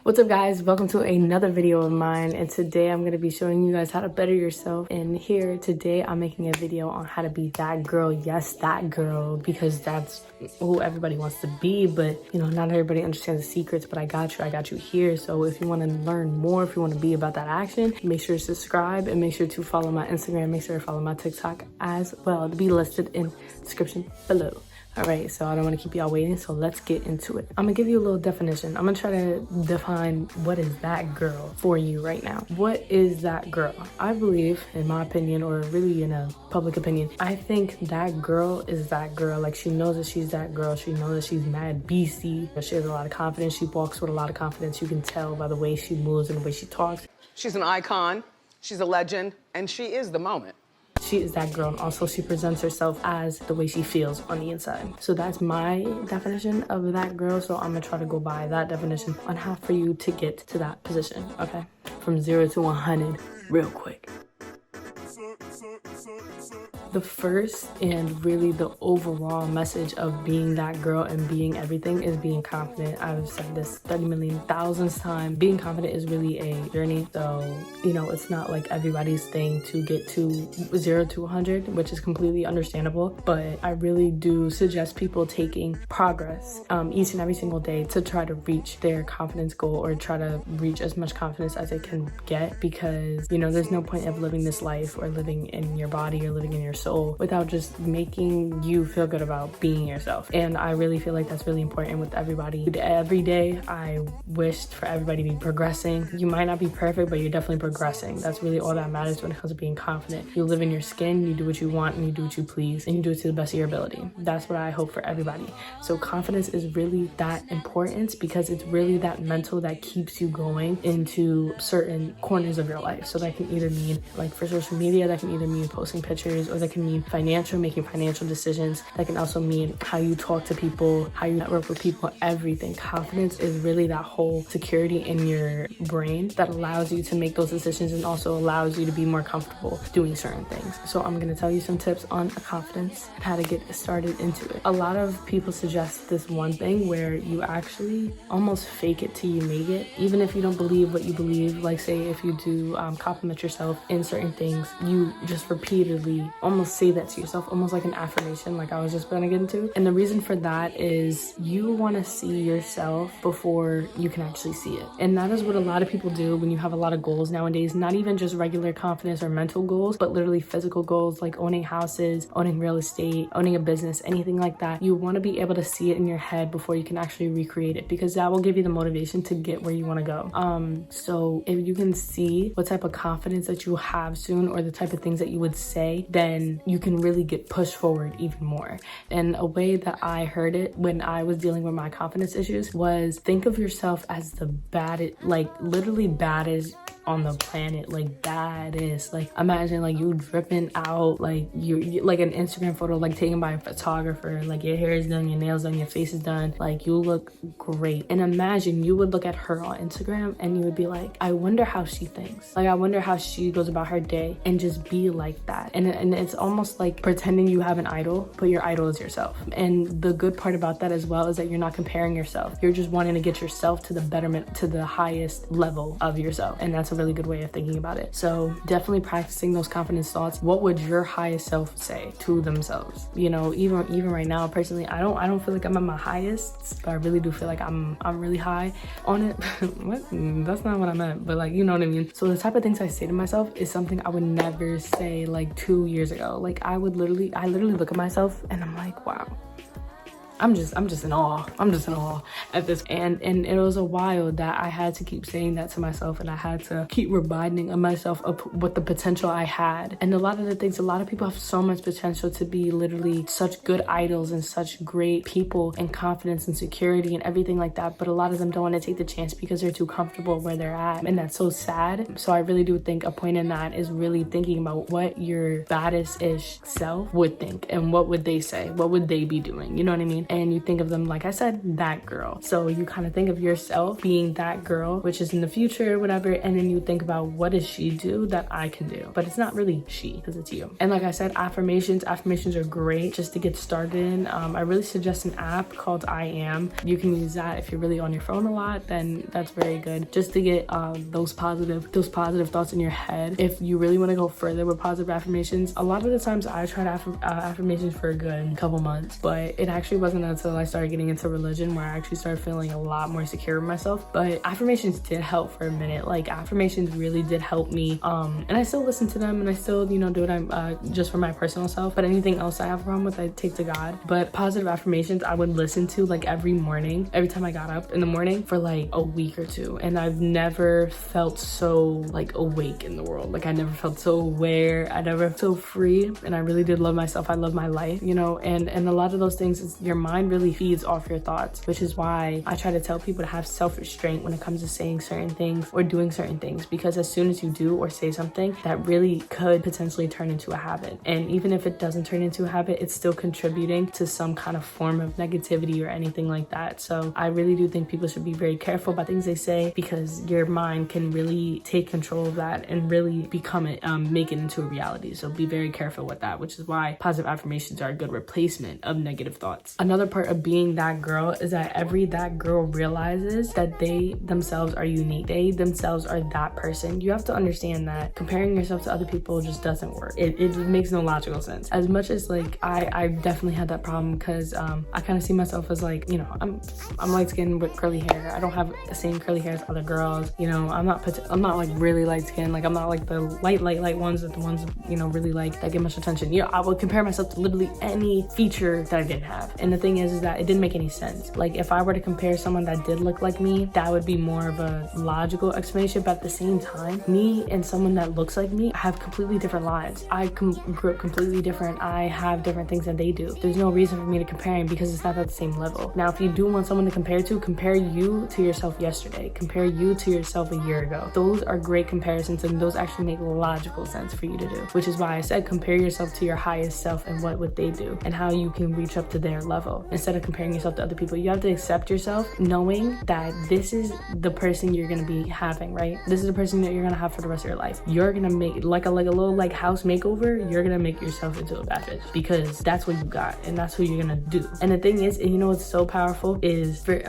What's up guys, welcome to another video of mine, and today I'm going to be showing you guys how to better yourself. And here today I'm making a video on how to be that girl. Yes, that girl, because that's who everybody wants to be, but you know, not everybody understands the secrets. But I got you here. So if you want to learn more, if you want to be about that action, make sure to subscribe and make sure to follow my Instagram, make sure to follow my TikTok as well, to be listed in the description below. All right, so I don't want to keep y'all waiting, so let's get into it. I'm gonna give you a little definition. I'm gonna try to define what is that girl for you right now. What is that girl? I believe, in my opinion, or really in a public opinion, I think that girl is that girl. Like, she knows that she's that girl. She knows that she's mad beastie. She has a lot of confidence. She walks with a lot of confidence. You can tell by the way she moves and the way she talks. She's an icon, she's a legend, and she is the moment. She is that girl, and also she presents herself as the way she feels on the inside. So that's my definition of that girl. So I'm gonna try to go by that definition on how for you to get to that position, okay? From 0 to 100 real quick. The first and really the overall message of being that girl and being everything is being confident. I've said this 30 million thousands times. Being confident is really a journey. So, you know, it's not like everybody's thing to get to 0 to 100, which is completely understandable. But I really do suggest people taking progress each and every single day to try to reach their confidence goal, or try to reach as much confidence as they can get, because, you know, there's no point of living this life or living in your body or living in your soul without just making you feel good about being yourself. And I really feel like that's really important with everybody. Every day I wished for everybody to be progressing. You might not be perfect, but you're definitely progressing. That's really all that matters when it comes to being confident. You live in your skin, you do what you want, and you do what you please, and you do it to the best of your ability. That's what I hope for everybody. So confidence is really that important, because it's really that mental that keeps you going into certain corners of your life. So that can either mean, like for social media, that can either mean posting pictures, or that can mean financial, making financial decisions. That can also mean how you talk to people, how you network with people, everything. Confidence is really that whole security in your brain that allows you to make those decisions and also allows you to be more comfortable doing certain things. So I'm going to tell you some tips on confidence and how to get started into it. A lot of people suggest this one thing where you actually almost fake it till you make it. Even if you don't believe what you believe, like say if you do compliment yourself in certain things, you just repeatedly almost say that to yourself, almost like an affirmation, like I was just gonna get into. And the reason for that is you want to see yourself before you can actually see it. And that is what a lot of people do when you have a lot of goals nowadays, not even just regular confidence or mental goals, but literally physical goals, like owning houses, owning real estate, owning a business, anything like that. You want to be able to see it in your head before you can actually recreate it, because that will give you the motivation to get where you want to go. So if you can see what type of confidence that you have soon, or the type of things that you would say, then you can really get pushed forward even more. And a way that I heard it when I was dealing with my confidence issues was, think of yourself as the baddest, like literally baddest on the planet, like baddest. Like imagine like you dripping out, like you like an Instagram photo like taken by a photographer, like your hair is done, your nails done, your face is done, like you look great. And imagine you would look at her on Instagram and you would be like, I wonder how she thinks, like I wonder how she goes about her day, and just be like that. And it's almost like pretending you have an idol, but your idol is yourself. And the good part about that as well is that you're not comparing yourself, you're just wanting to get yourself to the betterment, to the highest level of yourself. And that's a really good way of thinking about it. So definitely practicing those confidence thoughts. What would your highest self say to themselves? You know, even right now, personally, I don't feel like I'm at my highest, but I really do feel like I'm really high on it. What? That's not what I meant, but like, you know what I mean? So the type of things I say to myself is something I would never say like 2 years ago. Like I literally look at myself and I'm like, wow, I'm just in awe. I'm just in awe at this. And it was a while that I had to keep saying that to myself, and I had to keep reminding of myself of what the potential I had. And a lot of the things, a lot of people have so much potential to be literally such good idols and such great people, and confidence and security and everything like that. But a lot of them don't want to take the chance because they're too comfortable where they're at. And that's so sad. So I really do think a point in that is really thinking about what your baddest-ish self would think, and what would they say? What would they be doing? You know what I mean? and you think of them, like I said, that girl. So you kind of think of yourself being that girl, which is in the future or whatever, and then you think about what does she do that I can do, but it's not really she, because it's you. And like I said, affirmations are great just to get started in. I really suggest an app called I Am. You can use that if you're really on your phone a lot, then that's very good, just to get those positive thoughts in your head. If you really want to go further with positive affirmations, a lot of the times I tried affirmations for a good couple months, but it actually wasn't until I started getting into religion where I actually started feeling a lot more secure with myself. But affirmations did help for a minute. Like, affirmations really did help me, and I still listen to them, and I still, you know, do it just for my personal self. But anything else I have a problem with, I take to God. But positive affirmations I would listen to like every morning, every time I got up in the morning for like a week or two, and I've never felt so like awake in the world. Like, I never felt so aware, I never felt so free, and I really did love myself. I love my life, you know, and a lot of those things is your mind really feeds off your thoughts, which is why I try to tell people to have self-restraint when it comes to saying certain things or doing certain things, because as soon as you do or say something, that really could potentially turn into a habit. And even if it doesn't turn into a habit, it's still contributing to some kind of form of negativity or anything like that. So I really do think people should be very careful about things they say, because your mind can really take control of that and really become it, make it into a reality. So be very careful with that, which is why positive affirmations are a good replacement of negative thoughts. Another part of being that girl is that that girl realizes that they themselves are unique. They themselves are that person. You have to understand that comparing yourself to other people just doesn't work. It makes no logical sense. As much as like I definitely had that problem, because I kind of see myself as like, you know, I'm light skinned with curly hair. I don't have the same curly hair as other girls. You know, I'm not like really light skinned. Like, I'm not like the light ones, that the ones, you know, really like that get much attention. You know, I would compare myself to literally any feature that I didn't have. And the thing is that it didn't make any sense. Like, if I were to compare someone that did look like me, that would be more of a logical explanation. But at the same time, me and someone that looks like me have completely different lives. I grew up completely different. I have different things that they do. There's no reason for me to compare him, because it's not at the same level. Now, if you do want someone to compare to, compare you to yourself yesterday. Compare you to yourself a year ago. Those are great comparisons, and those actually make logical sense for you to do, which is why I said compare yourself to your highest self and what would they do and how you can reach up to their level instead of comparing yourself to other people. You have to accept yourself, knowing that this is the person you're gonna be having, right? This is the person that you're gonna have for the rest of your life. You're gonna make like a little like house makeover. You're gonna make yourself into a bad bitch, because that's what you got and that's who you're gonna do. And the thing is, and you know what's so powerful is, for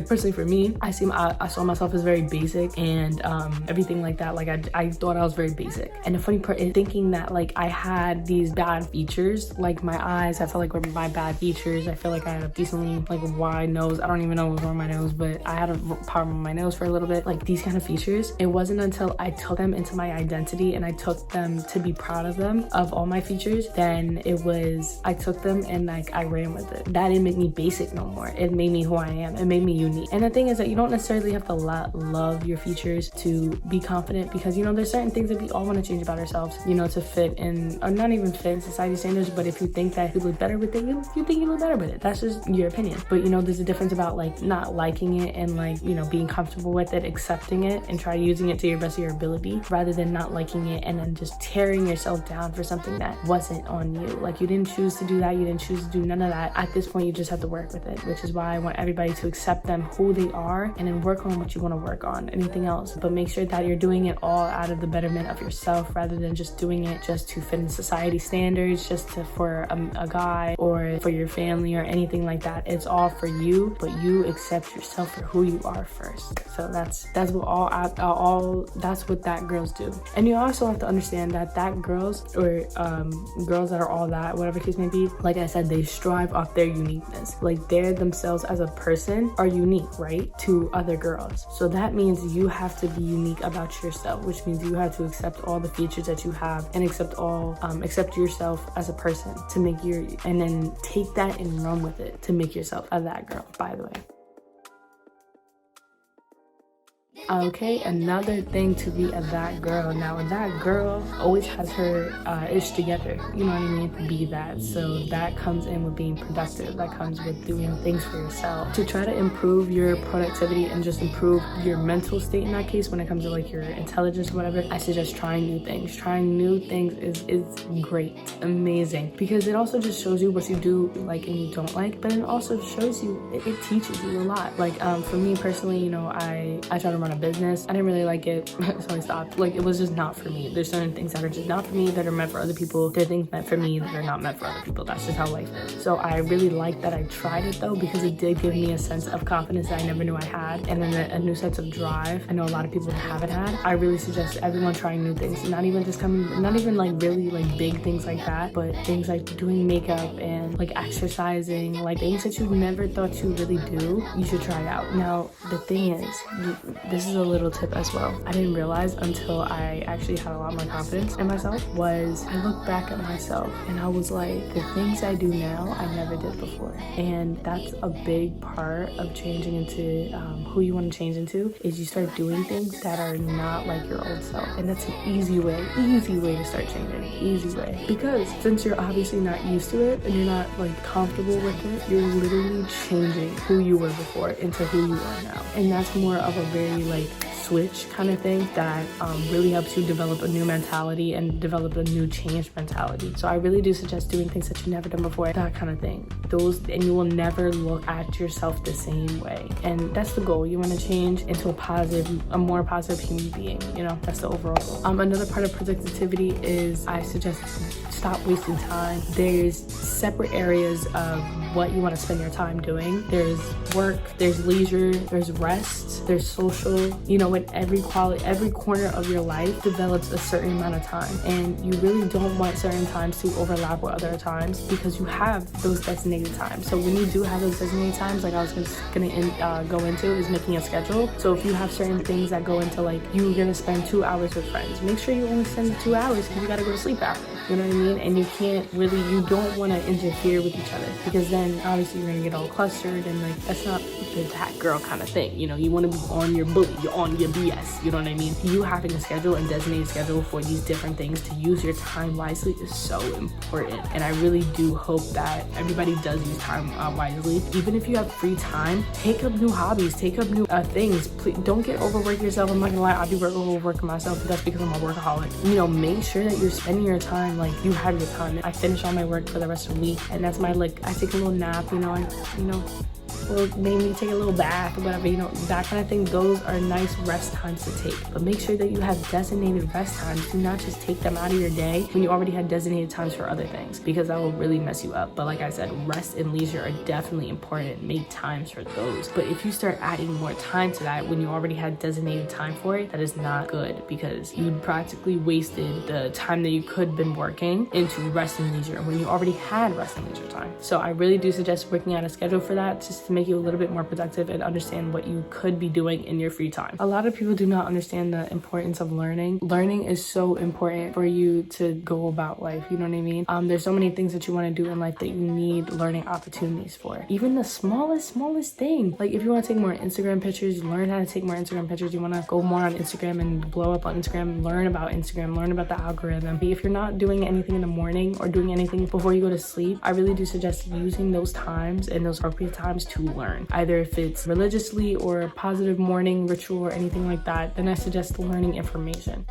personally for me, I saw myself as very basic and everything like that. Like, I thought I was very basic. And the funny part is thinking that like I had these bad features, like my eyes, I felt like were my bad features. I feel like I had a decently like wide nose. I don't even know what was wrong with my nose, but I had a problem with my nose for a little bit. Like, these kind of features, it wasn't until I took them into my identity and I took them to be proud of them, of all my features, then I took them and like I ran with it. That didn't make me basic no more. It made me who I am. It made me unique. And the thing is that you don't necessarily have to love your features to be confident, because, you know, there's certain things that we all want to change about ourselves, you know, to fit in, or not even fit in society standards, but if you think that you look better with it, you think you look better with it. That's just your opinion. But, you know, there's a difference about like not liking it and like, you know, being comfortable with it, accepting it, and try using it to your best of your ability, rather than not liking it and then just tearing yourself down for something that wasn't on you. Like, you didn't choose to do that. You didn't choose to do none of that. At this point, you just have to work with it, which is why I want everybody to accept them who they are and then work on what you want to work on, anything else. But make sure that you're doing it all out of the betterment of yourself, rather than just doing it just to fit in society standards, just for a guy or for your family or anything like that. It's all for you, but you accept yourself for who you are first. So that's what that's what that girls do. And you also have to understand that girls, or girls that are all that, whatever case may be, like I said, they strive off their uniqueness. Like, they're themselves as a person are unique, right, to other girls. So that means you have to be unique about yourself, which means you have to accept all the features that you have and accept yourself as a person to make and then take that and run with it to make yourself a that girl, by the way. Okay, another thing to be a that girl. Now, that girl always has her ish together. You know what I mean? Be that. So that comes in with being productive. That comes with doing things for yourself. To try to improve your productivity and just improve your mental state in that case, when it comes to like your intelligence or whatever, I suggest trying new things. Trying new things is great, amazing, because it also just shows you what you do like and you don't like, but it also shows you, it teaches you a lot. Like for me personally, you know, I tried to run a business. I didn't really like it, so I stopped. Like, it was just not for me. There's certain things that are just not for me that are meant for other people. There are things meant for me that are not meant for other people. That's just how life is. So I really like that I tried it though, because it did give me a sense of confidence that I never knew I had, and then a new sense of drive I know a lot of people haven't had. I really suggest everyone trying new things, not even like really like big things like that, but things like doing makeup and like exercising, like things that you never thought you really do, you should try out. Now the thing is, this is a little tip as well, I didn't realize until I actually had a lot more confidence in myself, was I look back at myself and I was like, the things I do now I never did before. And that's a big part of changing into who you want to change into, is you start doing things that are not like your old self. And that's an easy way to start changing. Easy way. Because since you're obviously not used to it and you're not like comfortable with it, you're literally changing who you were before into who you are now. And that's more of a very like switch kind of thing that really helps you develop a new mentality and develop a new change mentality. So I really do suggest doing things that you've never done before, that kind of thing. And you will never look at yourself the same way. And that's the goal. You want to change into a more positive human being. You know, that's the overall goal. Another part of productivity is, I suggest stop wasting time. There's separate areas of what you want to spend your time doing. There's work, there's leisure, there's rest, there's social. You know, in every corner of your life develops a certain amount of time, and you really don't want certain times to overlap with other times, because you have those designated times. So when you do have those designated times, like I was gonna go into, is making a schedule. So if you have certain things that go into, like, you're gonna spend 2 hours with friends, make sure you only spend 2 hours, because you gotta go to sleep after. You know what I mean? And you don't want to interfere with each other, because then obviously you're gonna get all clustered, and like, that's not the that girl kind of thing. You know, you want to be on your bully, you're on your BS. You know what I mean? You having a schedule and designated schedule for these different things to use your time wisely is so important. And I really do hope that everybody does use time wisely. Even if you have free time, take up new hobbies, take up new things. Please don't get overwork yourself. I'm not gonna lie, I do overworking myself, but that's because I'm a workaholic. You know, make sure that you're spending your time like you have your time. I finish all my work for the rest of the week, and that's my, like, I take a little nap, or maybe take a little bath or whatever, you know, that kind of thing. Those are nice rest times to take, but make sure that you have designated rest times. Do not just take them out of your day when you already had designated times for other things, because that will really mess you up. But like I said, rest and leisure are definitely important. Make times for those. But if you start adding more time to that when you already had designated time for it, that is not good, because you practically wasted the time that you could have been working into rest and leisure when you already had rest and leisure time. So I really do suggest working out a schedule for that, just to make you a little bit more productive and understand what you could be doing in your free time. A lot of people do not understand the importance of learning. Learning is so important for you to go about life. You know what I mean? There's so many things that you want to do in life that you need learning opportunities for. Even the smallest thing. Like, if you want to take more Instagram pictures, learn how to take more Instagram pictures. You want to go more on Instagram and blow up on Instagram, learn about Instagram, learn about the algorithm. If you're not doing anything in the morning or doing anything before you go to sleep, I really do suggest using those times and those appropriate times to learn. Either if it's religiously or a positive morning ritual or anything like that, then I suggest learning information.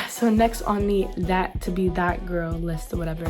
So next on the that to be that girl list or whatever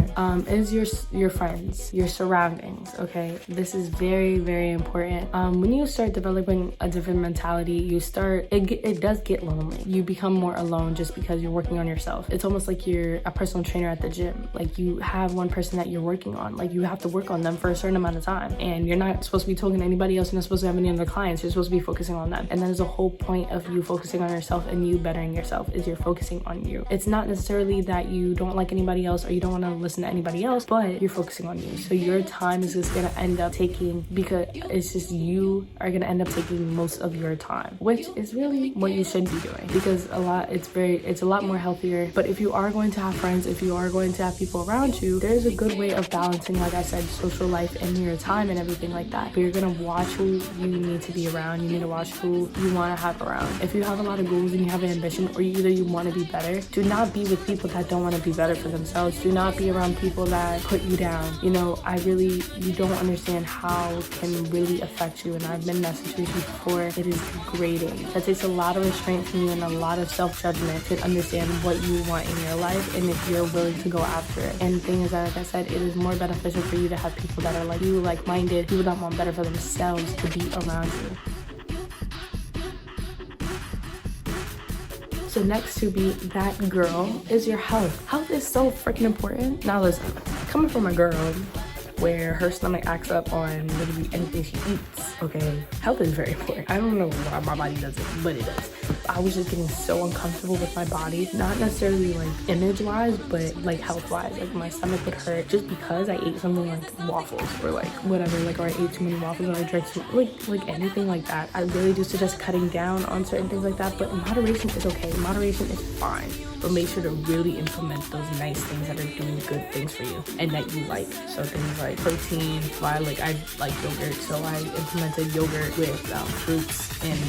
is your friends, your surroundings. Okay, this is very, very important. When you start developing a different mentality, it does get lonely. You become more alone just because you're working on yourself. It's almost like you're a personal trainer at the gym. Like, you have one person that you're working on. Like, you have to work on them for a certain amount of time, and you're not supposed to be talking to anybody else. You're not supposed to have any other clients. You're supposed to be focusing on them. And that is the whole point of you focusing on yourself and you bettering yourself, is you're focusing on you. It's not necessarily that you don't like anybody else or you don't want to listen to anybody else, but you're focusing on you. So your time is just gonna end up taking, because it's just you are gonna end up taking most of your time, which is really what you should be doing, because it's a lot more healthier. But if you are going to have friends, if you are going to have people around you, there's a good way of balancing, like I said, social life and your time and everything like that. But you're gonna watch who you need to be around. You need to watch who you want to have around. If you have a lot of goals and you have an ambition, or you want to be better, do not be with people that don't want to be better for themselves. Do not be around people that put you down. You know, you don't understand how it can really affect you, and I've been in that situation before. It is degrading. That takes a lot of restraint from you and a lot of self-judgment to understand what you want in your life and if you're willing to go after it. And the thing is that, like I said, it is more beneficial for you to have people that are like you, like-minded, people that want better for themselves to be around you. So next to be that girl is your health. Health is so freaking important. Now listen, coming from a girl where her stomach acts up on literally anything she eats, okay, health is very important. I don't know why my body does it, but it does. I was just getting so uncomfortable with my body, not necessarily like image wise, but like health wise. Like my stomach would hurt just because I ate something like waffles or like whatever, like, or I ate too many waffles, or I drank too, like anything like that. I really do suggest cutting down on certain things like that, but moderation is okay. Moderation is fine, but make sure to really implement those nice things that are doing good things for you and that you like. So things like protein, I like yogurt, so I implemented yogurt with fruits and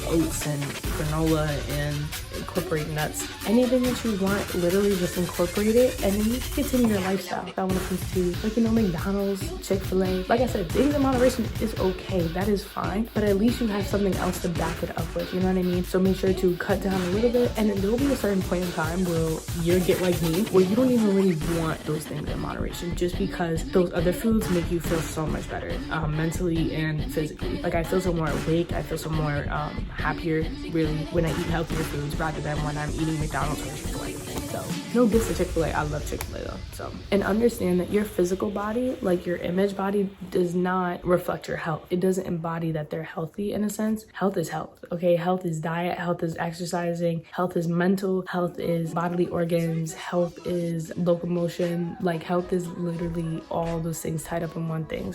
oats and granola and incorporate nuts. Anything that you want, literally just incorporate it, and then you can continue your lifestyle. That when it comes to, like, you know, McDonald's, Chick-fil-A, like I said, things in moderation is okay, that is fine, but at least you have something else to back it up with, you know what I mean? So make sure to cut down a little bit, and then there will be a certain point in time where you'll get like me, where you don't even really want those things in moderation, just because those other foods make you feel so much better, mentally and physically. Like I feel so more awake, I feel so more happier really when I eat healthier foods rather than when I'm eating McDonald's or Chick-fil-A. So no diss to Chick-fil-A, I love Chick-fil-A though. So, and understand that your physical body, like your image body, does not reflect your health. It doesn't embody that they're healthy in a sense. Health is health, okay? Health is diet, health is exercising, health is mental, health is bodily organs, health is locomotion. Like health is literally all those things tied up in one thing.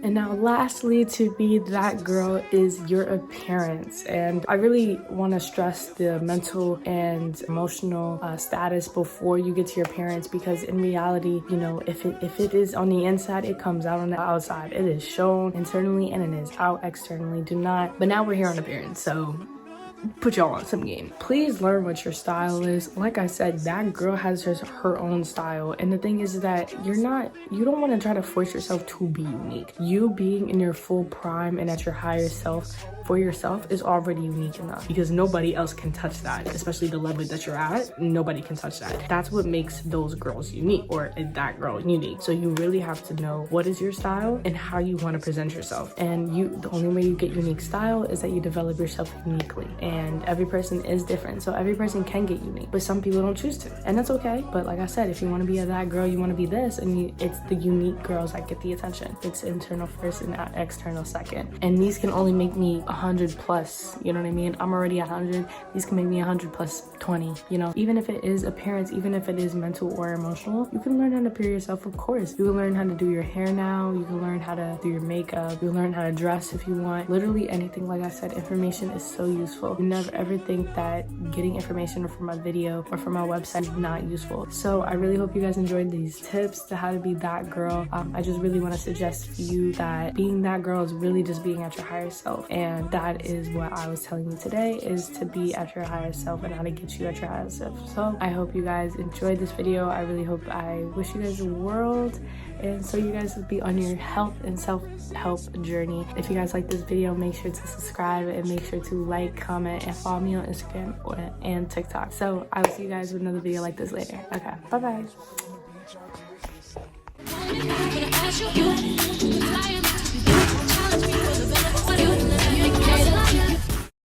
And now lastly, to be that girl is your appearance. And I really want to stress the mental and emotional status before you get to your appearance, because in reality, you know, if it is on the inside, it comes out on the outside. It is shown internally and it is out externally. Do not, but now we're here on appearance, so put y'all on some game. Please learn what your style is. Like I said, that girl has her own style, and the thing is that you don't want to try to force yourself to be unique. You being in your full prime and at your higher self for yourself is already unique enough, because nobody else can touch that, especially the level that you're at. Nobody can touch that. That's what makes those girls unique, or that girl unique. So you really have to know what is your style and how you want to present yourself. And the only way you get unique style is that you develop yourself uniquely. And every person is different, so every person can get unique, but some people don't choose to, and that's okay. But like I said, if you want to be that girl, you want to be this, and it's the unique girls that get the attention. It's internal first and external second, and these can only make me 100 plus, you know what I mean? I'm already 100. These can make me 100 plus 20, you know? Even if it is appearance, even if it is mental or emotional, you can learn how to appear yourself, of course. You can learn how to do your hair now, you can learn how to do your makeup, you can learn how to dress if you want. Literally anything. Like I said, information is so useful. You never ever think that getting information from a video or from our website is not useful. So I really hope you guys enjoyed these tips to how to be that girl. I just really want to suggest to you that being that girl is really just being at your higher self, and that is what I was telling you today, is to be at your higher self and how to get you at your higher self. So I hope you guys enjoyed this video. I really hope, I wish you guys the world, and so you guys will be on your health and self-help journey. If you guys like this video, make sure to subscribe and make sure to like, comment, and follow me on Instagram and TikTok. So I will see you guys with another video like this later. Okay, bye-bye.